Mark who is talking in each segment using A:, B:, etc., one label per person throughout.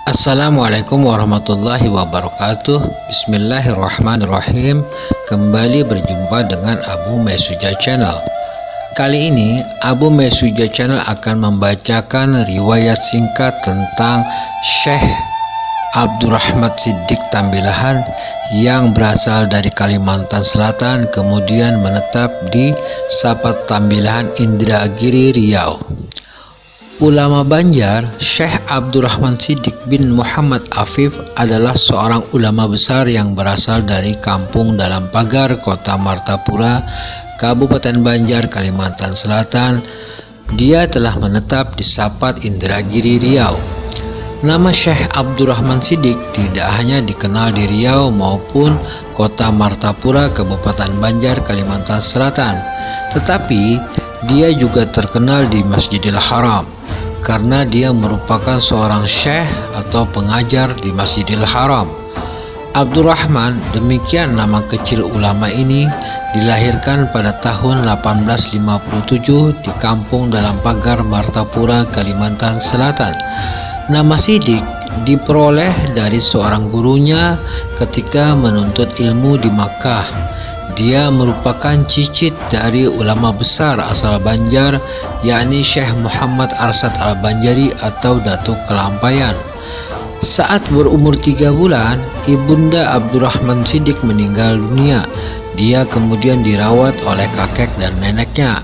A: Assalamualaikum warahmatullahi wabarakatuh. Bismillahirrahmanirrahim. Kembali berjumpa dengan Abu Mesuja Channel. Kali ini Abu Mesuja Channel akan membacakan riwayat singkat tentang Syekh Abdurrahman Siddiq Tambilahan yang berasal dari Kalimantan Selatan, kemudian menetap di Sapat Tambilahan, Indragiri, Riau. Ulama Banjar, Syekh Abdurrahman Siddiq bin Muhammad Afif adalah seorang ulama besar yang berasal dari Kampung Dalam Pagar, Kota Martapura, Kabupaten Banjar, Kalimantan Selatan. Dia telah menetap di Sapat, Indragiri, Riau. Nama Syekh Abdurrahman Siddiq tidak hanya dikenal di Riau maupun Kota Martapura, Kabupaten Banjar, Kalimantan Selatan, tetapi dia juga terkenal di Masjidil Haram karena dia merupakan seorang syekh atau pengajar di Masjidil Haram. Abdurrahman, demikian nama kecil ulama ini, dilahirkan pada tahun 1857 di Kampung Dalam Pagar, Martapura, Kalimantan Selatan. Nama Siddiq diperoleh dari seorang gurunya ketika menuntut ilmu di Makkah. Dia merupakan cicit dari ulama besar asal Banjar, yakni Syekh Muhammad Arsad Al-Banjari atau Datuk Kelampayan. Saat berumur 3 bulan, ibunda Abdurrahman Siddiq meninggal dunia. Dia kemudian dirawat oleh kakek dan neneknya.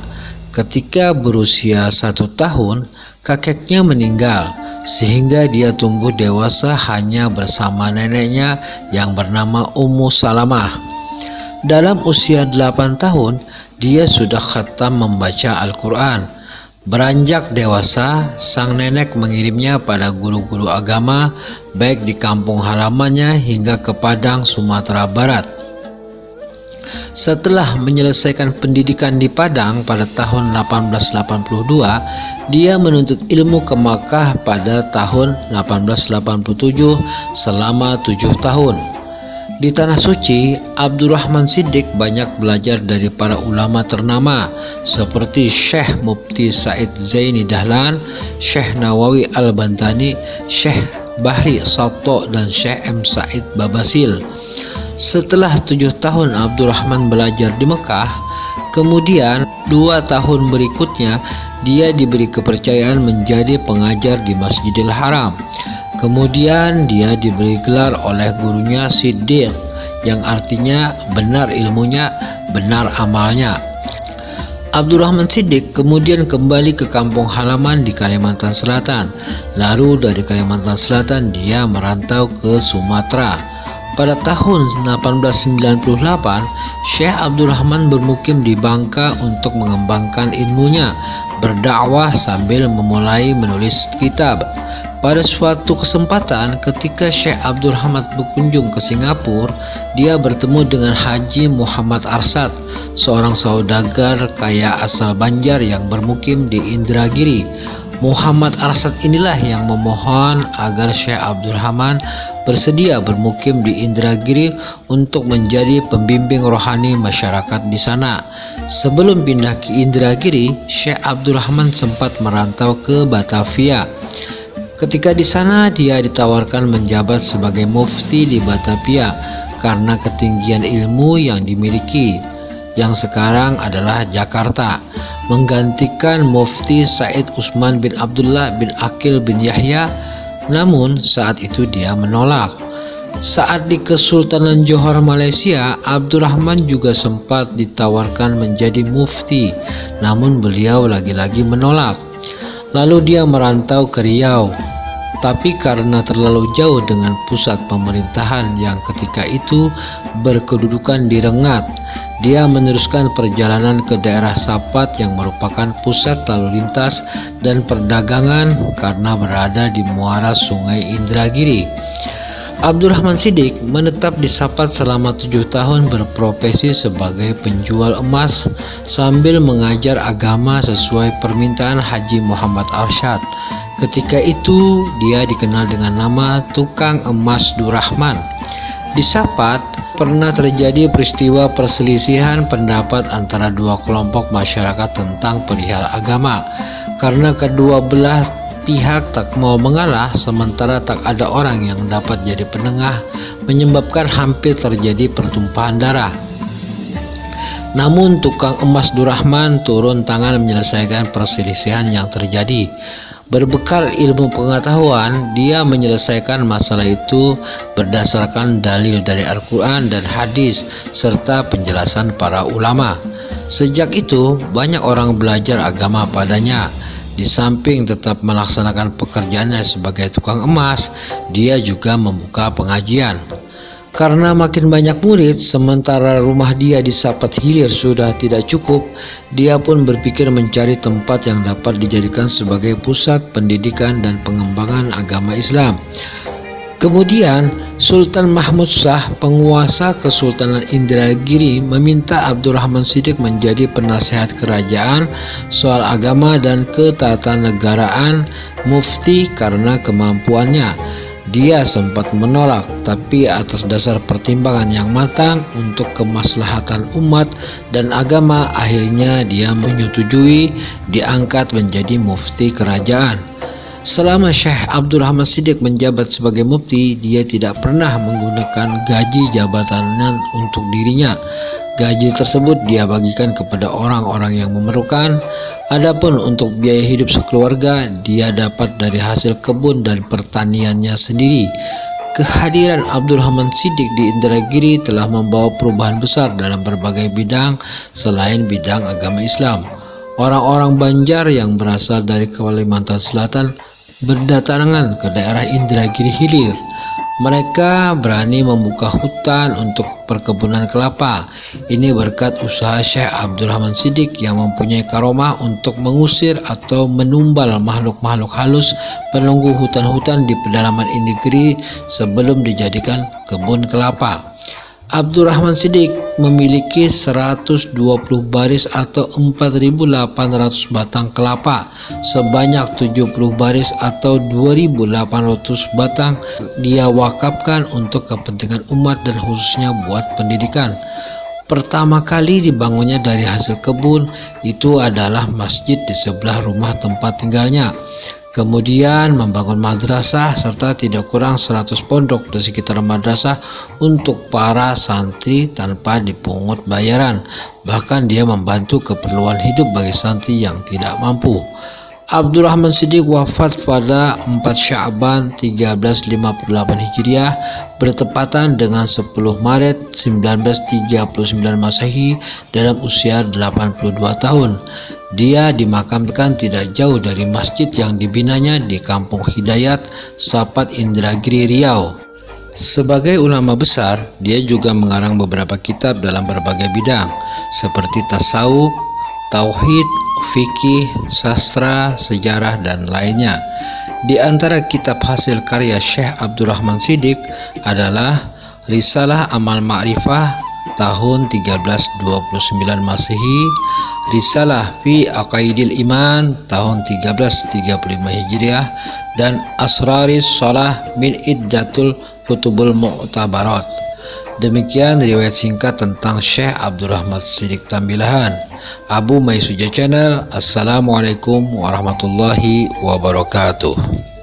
A: Ketika berusia 1 tahun, kakeknya meninggal, sehingga dia tumbuh dewasa hanya bersama neneknya yang bernama Ummu Salamah. Dalam usia 8 tahun, dia sudah khatam membaca Al-Quran. Beranjak dewasa, sang nenek mengirimnya pada guru-guru agama, baik di kampung halamannya hingga ke Padang, Sumatera Barat. Setelah menyelesaikan pendidikan di Padang pada tahun 1882, dia menuntut ilmu ke Makkah pada tahun 1887 selama 7 tahun. Di Tanah Suci, Abdurrahman Siddiq banyak belajar dari para ulama ternama seperti Syekh Mufti Said Zaini Dahlan, Syekh Nawawi Al-Bantani, Syekh Bahri Sato, dan Syekh M. Said Babasil. Setelah 7 tahun Abdurrahman belajar di Mekah, kemudian 2 tahun berikutnya dia diberi kepercayaan menjadi pengajar di Masjidil Haram. Kemudian dia diberi gelar oleh gurunya Siddiq, yang artinya benar ilmunya, benar amalnya. Abdurrahman Siddiq kemudian kembali ke kampung halaman di Kalimantan Selatan. Lalu dari Kalimantan Selatan dia merantau ke Sumatera. Pada tahun 1898, Syekh Abdurrahman bermukim di Bangka untuk mengembangkan ilmunya, berdakwah sambil memulai menulis kitab. Pada suatu kesempatan ketika Syekh Abdurrahman berkunjung ke Singapura, dia bertemu dengan Haji Muhammad Arsad, seorang saudagar kaya asal Banjar yang bermukim di Indragiri. Muhammad Arsad inilah yang memohon agar Syekh Abdurrahman bersedia bermukim di Indragiri untuk menjadi pembimbing rohani masyarakat di sana. Sebelum pindah ke Indragiri, Syekh Abdurrahman sempat merantau ke Batavia. Ketika di sana dia ditawarkan menjabat sebagai mufti di Batavia karena ketinggian ilmu yang dimiliki, yang sekarang adalah Jakarta, menggantikan Mufti Said Usman bin Abdullah bin Akil bin Yahya. Namun saat itu dia menolak. Saat di Kesultanan Johor, Malaysia, Abdurrahman juga sempat ditawarkan menjadi mufti, namun beliau lagi-lagi menolak. Lalu dia merantau ke Riau, tapi karena terlalu jauh dengan pusat pemerintahan yang ketika itu berkedudukan di Rengat, dia meneruskan perjalanan ke daerah Sapat yang merupakan pusat lalu lintas dan perdagangan karena berada di muara Sungai Indragiri. Abdurrahman Siddiq menetap di Sapat selama 7 tahun berprofesi sebagai penjual emas sambil mengajar agama sesuai permintaan Haji Muhammad Arsyad. Ketika itu dia dikenal dengan nama Tukang Emas Durrahman. Di Sapat pernah terjadi peristiwa perselisihan pendapat antara 2 kelompok masyarakat tentang perihal agama. Karena kedua belah pihak tak mau mengalah, sementara tak ada orang yang dapat jadi penengah, menyebabkan hampir terjadi pertumpahan darah. Namun tukang emas Durrahman turun tangan menyelesaikan perselisihan yang terjadi. Berbekal ilmu pengetahuan, dia menyelesaikan masalah itu berdasarkan dalil dari Al-Quran dan hadis serta penjelasan para ulama. Sejak itu banyak orang belajar agama padanya. Di samping tetap melaksanakan pekerjaannya sebagai tukang emas, dia juga membuka pengajian. Karena makin banyak murid, sementara rumah dia di Sapat Hilir sudah tidak cukup, dia pun berpikir mencari tempat yang dapat dijadikan sebagai pusat pendidikan dan pengembangan agama Islam. Kemudian Sultan Mahmud Shah, penguasa Kesultanan Indragiri, meminta Abdurrahman Shiddiq menjadi penasehat kerajaan soal agama dan ketatanegaraan mufti karena kemampuannya. Dia sempat menolak, tapi atas dasar pertimbangan yang matang untuk kemaslahatan umat dan agama, akhirnya dia menyetujui diangkat menjadi mufti kerajaan. Selama Syekh Abdurrahman Shiddiq menjabat sebagai mufti, dia tidak pernah menggunakan gaji jabatan untuk dirinya. Gaji tersebut dia bagikan kepada orang-orang yang memerlukan. Adapun untuk biaya hidup sekeluarga, dia dapat dari hasil kebun dan pertaniannya sendiri. Kehadiran Abdurrahman Shiddiq di Indragiri telah membawa perubahan besar dalam berbagai bidang selain bidang agama Islam. Orang-orang Banjar yang berasal dari Kalimantan Selatan berdatangan ke daerah Indragiri Hilir. Mereka berani membuka hutan untuk perkebunan kelapa. Ini berkat usaha Syekh Abdurrahman Shiddiq yang mempunyai karomah untuk mengusir atau menumbal makhluk-makhluk halus penunggu hutan-hutan di pedalaman negeri sebelum dijadikan kebun kelapa. Abdurrahman Shiddiq memiliki 120 baris atau 4.800 batang kelapa. Sebanyak 70 baris atau 2.800 batang dia wakafkan untuk kepentingan umat dan khususnya buat pendidikan. Pertama kali dibangunnya dari hasil kebun itu adalah masjid di sebelah rumah tempat tinggalnya. Kemudian membangun madrasah serta tidak kurang 100 pondok di sekitar madrasah untuk para santri tanpa dipungut bayaran. Bahkan dia membantu keperluan hidup bagi santri yang tidak mampu. Abdurrahman Shiddiq wafat pada 4 Sya'ban 1358 Hijriah bertepatan dengan 10 Maret 1939 Masehi dalam usia 82 tahun. Dia dimakamkan tidak jauh dari masjid yang dibinanya di Kampung Hidayat, Sapat Indragiri, Riau. Sebagai ulama besar, dia juga mengarang beberapa kitab dalam berbagai bidang seperti tasawuf, tauhid, fikih, sastra, sejarah, dan lainnya. Di antara kitab hasil karya Syekh Abdurrahman Shiddiq adalah Risalah Amal Ma'rifah tahun 1329 Masehi, Risalah Fi Aqaidil Iman tahun 1335 Hijriah, dan Asraris Shalah min Iddatul Kutubul Mu'tabarat. Demikian riwayat singkat tentang Syekh Abdurrahman Shiddiq Tambilahan. Abu Maisuja Channel. Assalamualaikum warahmatullahi wabarakatuh.